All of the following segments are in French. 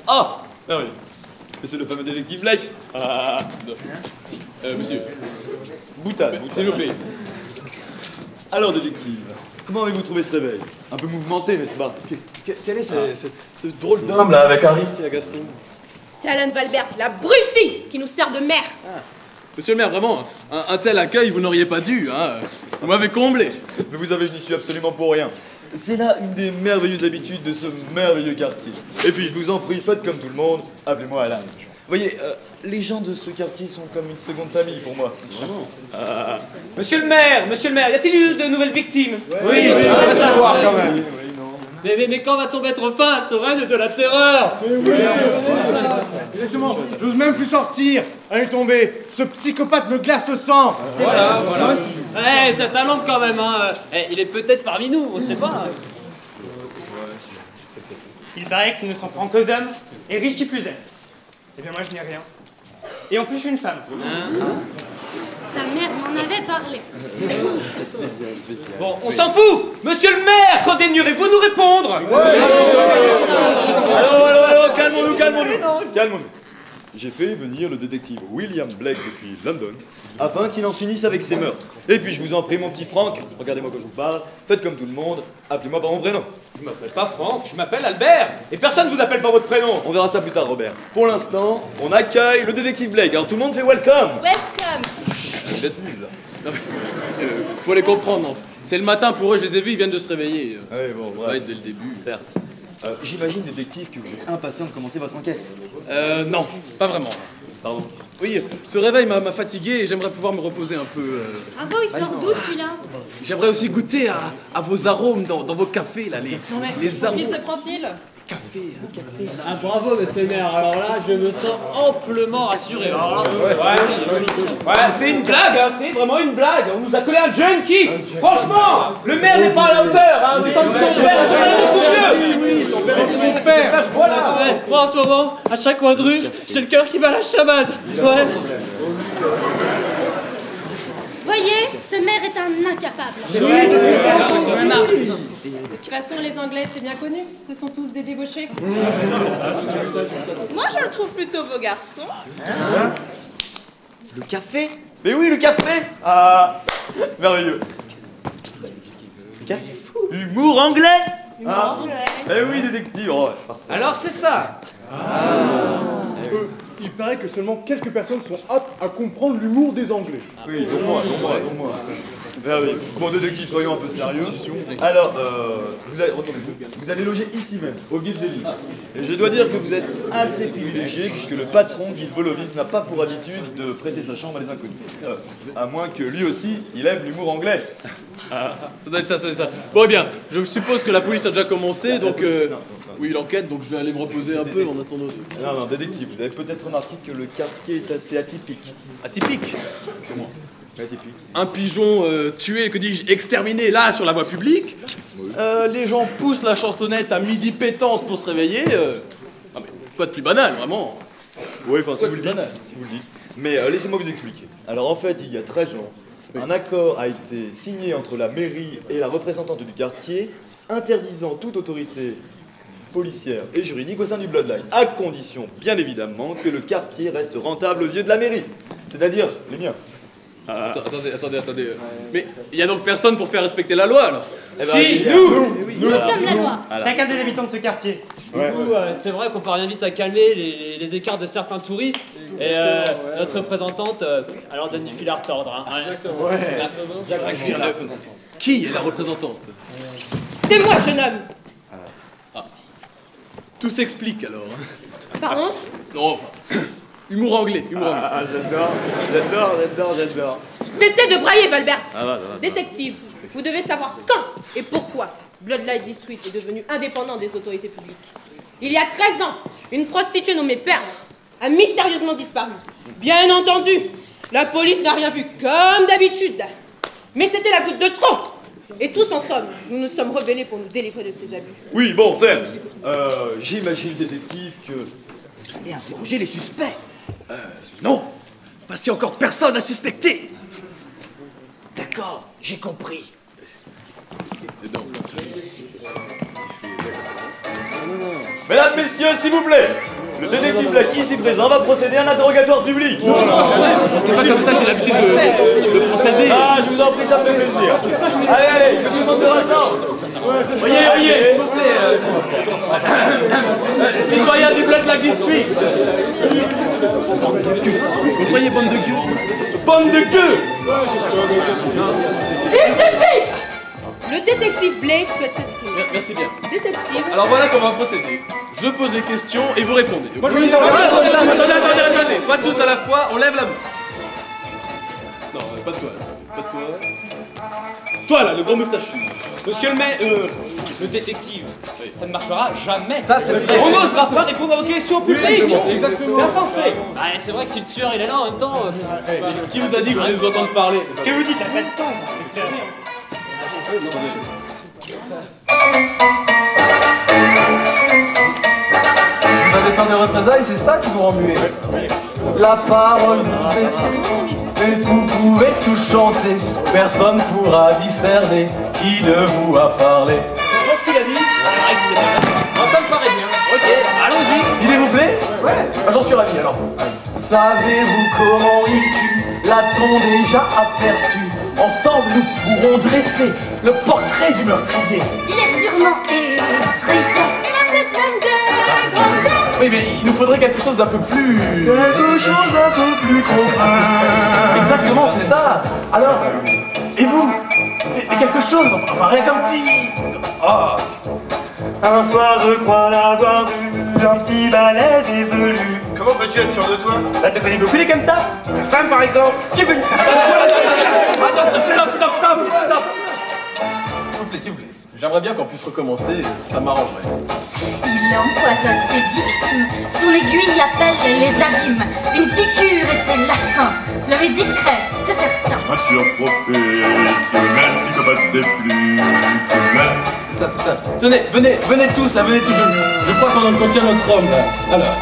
Ah, merveilleux. C'est le fameux détective Blake. Monsieur. Boutade, S'il vous plaît. Alors, détective, comment avez-vous trouvé ce réveil? Un peu mouvementé, n'est-ce pas? Quel est ce drôle d'homme là, avec un risque à Gaston? C'est Alan Valbert, l'abruti qui nous sert de maire. Monsieur le maire, vraiment, un tel accueil, vous n'auriez pas dû, hein. Vous m'avez comblé. Mais vous avez, je n'y suis absolument pour rien. C'est là une des merveilleuses habitudes de ce merveilleux quartier. Et puis, je vous en prie, faites comme tout le monde, appelez-moi Alan. Vous voyez, les gens de ce quartier sont comme une seconde famille pour moi. Vraiment? Monsieur le maire, y a-t-il eu de nouvelles victimes? Oui, on va savoir quand même. Mais quand va-t-on mettre fin au règne de la terreur? Exactement. J'ose même plus sortir. Allez tomber. Ce psychopathe me glace le sang. Voilà. Eh, t'as talent quand même, hein. Il est peut-être parmi nous, on sait pas. Il paraît qu'ils ne sont francs qu'aux hommes, et riches qui plus est. Eh bien moi je n'ai rien. Et en plus je suis une femme. Sa mère m'en avait parlé. Bon, on s'en fout. Monsieur le maire, quand daignerez-vous nous répondre? Alors, calmons-nous. J'ai fait venir le détective William Blake depuis London, afin qu'il en finisse avec ses meurtres. Et puis, je vous en prie, mon petit Franck, regardez-moi quand je vous parle, faites comme tout le monde, appelez-moi par mon prénom. Je m'appelle pas Franck, je m'appelle Albert. Et personne ne vous appelle par votre prénom. On verra ça plus tard, Robert. Pour l'instant, on accueille le détective Blake. Alors, tout le monde fait welcome. Welcome. Vous êtes nuls, là. Non, mais, faut les comprendre, non. C'est le matin pour eux, je les ai vus, ils viennent de se réveiller. Oui, bon, Ça va être dès le début. certes. J'imagine, détective, que vous êtes impatient de commencer votre enquête. Non, pas vraiment. Pardon. Oui, ce réveil m'a fatigué et j'aimerais pouvoir me reposer un peu. Bravo, il sort d'où celui-là? J'aimerais aussi goûter à vos arômes dans vos cafés, là, les arômes. Qui se prend-il? Café. Ah bravo monsieur le maire, alors là je me sens amplement rassuré. Alors là, ouais, c'est une blague, hein, c'est vraiment une blague. On nous a collé un junkie. Franchement, le maire n'est pas à la hauteur, hein, d'autant que son père est beaucoup mieux. Oui, son père est son père. Voilà. Ouais, moi en ce moment, à chaque coin de rue, j'ai le cœur qui bat la chamade. Ouais. Voyez, ce maire est un incapable. De toute façon, les Anglais, c'est bien connu. Ce sont tous des débauchés. Moi, je le trouve plutôt beau garçon. Le café? Mais oui, le café! Ah, merveilleux. Café? Humour anglais? Eh oui, détective. Oh, Alors c'est ça. Il paraît que seulement quelques personnes sont aptes à comprendre l'humour des Anglais. Oui, donc moi. Merveilleux. Bon, détective, soyons un peu sérieux. Alors, vous allez loger ici même, au Guide des Livres. Et je dois dire que vous êtes assez privilégié, puisque le patron, Guy Volovic, n'a pas pour habitude de prêter sa chambre à des inconnus. À moins que lui aussi, il aime l'humour anglais. Ça doit être ça. Bon, eh bien, je suppose que la police a déjà commencé, donc... Oui, l'enquête, donc je vais aller me reposer un peu en attendant... Non, détective, vous avez peut-être remarqué que le quartier est assez atypique. Atypique? Comment? Atypique. Un pigeon tué, que dis-je, exterminé là sur la voie publique. Les gens poussent la chansonnette à midi pétante pour se réveiller. Ah mais quoi de plus banal, vraiment. Oui, enfin, si vous le dites. Mais laissez-moi vous expliquer. Alors en fait, il y a 13 ans, un accord a été signé entre la mairie et la représentante du quartier interdisant toute autorité policière et juridique au sein du Bloodline, à condition, bien évidemment, que le quartier reste rentable aux yeux de la mairie. C'est-à-dire les miens. Attendez. Mais il y a donc personne pour faire respecter la loi, alors? Si, Nous sommes la loi. Chacun des habitants de ce quartier. Du coup, c'est vrai qu'on parvient vite à calmer les écarts de certains touristes. Et notre représentante, elle leur donne du fil à retordre. Hein. Exactement. Qui est la représentante? C'est moi, jeune homme. Tout s'explique, alors. Pardon? Non, humour anglais. J'adore. Cessez de brailler, Valbert. Va. Détective, vous devez savoir quand et pourquoi Bloodlight District est devenu indépendant des autorités publiques. Il y a 13 ans, une prostituée nommée Pearl a mystérieusement disparu. Bien entendu, la police n'a rien vu, comme d'habitude. Mais c'était la goutte de trop. Et tous, en somme, nous nous sommes rebellés pour nous délivrer de ces abus. Oui, bon, Serge, j'imagine, détective, que vous allez interroger les suspects. Non, parce qu'il n'y a encore personne à suspecter. D'accord. Ah, j'ai compris. Mesdames, messieurs, s'il vous plaît, le détective Black ici présent va procéder à un interrogatoire public. C'est pas comme ça que j'ai l'habitude de procéder. Ah, je vous en prie, ça me fait plaisir. Allez, qui vous montrera ça? Voyez, s'il vous plaît. Citoyen du Blood Lake District. Vous croyez bande de gueux? Bande de gueux! Il suffit! Le détective Blake souhaite s'exprimer. Merci bien. Détective. Alors voilà comment on va procéder. Je pose des questions et vous répondez. Attendez, pas tous à la fois, on lève la main. Non, pas toi. Pas toi. Toi là, le gros moustachu. Monsieur le détective, ça ne marchera jamais. Ça, c'est On n'osera pas répondre à vos questions publiques. Exactement. C'est insensé. Ah, c'est vrai que si le tueur il est là en même temps. Qui vous a dit que vous allez nous entendre parler? Ce que vous dites n'a pas de sens, inspecteur. Vous avez peur de représailles, c'est ça qui vous rend muet. La parole vous est et vous pouvez tout chanter. Personne pourra discerner qui de vous a parlé. Qu'est-ce qu'il a dit? C'est vrai que c'est vrai. Non, ça me paraît bien. Ok, allons-y. L'idée vous plaît? Ouais. J'en suis ravi alors. Savez-vous comment il tue? L'a-t-on déjà aperçu? Ensemble nous pourrons dresser le portrait du meurtrier. Il est sûrement effrayant. Il a peut-être même des grandes dents. Oui, mais il nous faudrait quelque chose d'un peu plus... Quelque chose d'un peu plus contraint. Exactement, c'est ça. Alors, et vous? Et quelque chose, enfin rien qu'un petit... Ah. Un soir, je crois l'avoir vu, un petit balèze et velu. Comment peux-tu être sûr de toi? Bah, tu connais beaucoup des comme ça? Ta femme, par exemple? Tu veux une femme? Stop. S'il vous plaît. J'aimerais bien qu'on puisse recommencer, ça m'arrangerait. Il empoisonne ses victimes. Son aiguille appelle les abîmes. Une piqûre et c'est la fin. L'homme est discret, c'est certain. Un tueur professionnel, psychopathe des plus cruels. C'est ça. Tenez, venez tous là, venez tous. Je crois qu'on en contient notre homme là. Alors.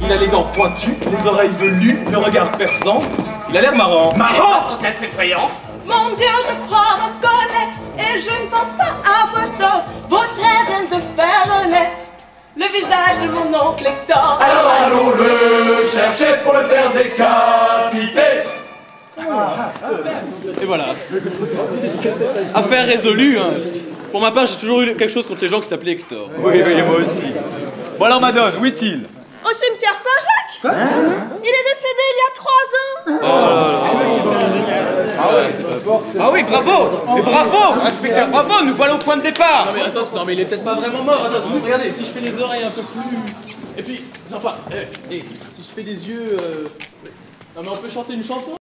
Il a les dents pointues, les oreilles velues, le regard perçant. Il a l'air marrant. Marrant! Sans être effrayant. Mon Dieu, je crois reconnaître, et je ne pense pas avoir tort. Votre air vient de faire honnête le visage de mon oncle Hector. Alors allons le chercher pour le faire décapiter. Et voilà. Affaire résolue. Hein. Pour ma part, j'ai toujours eu quelque chose contre les gens qui s'appelaient Hector. Oui, moi aussi. Bon alors, madone, où est-il? Au cimetière Saint-Jacques. Il est décédé il y a 3 ans. Ah oui, bravo! Mais bravo! Inspecteur, bravo! Nous voilà au point de départ! Non mais attends, non mais il est peut-être pas vraiment mort. Attends, regardez, si je fais les oreilles un peu plus... Et puis, enfin, si je fais des yeux... Non mais on peut chanter une chanson?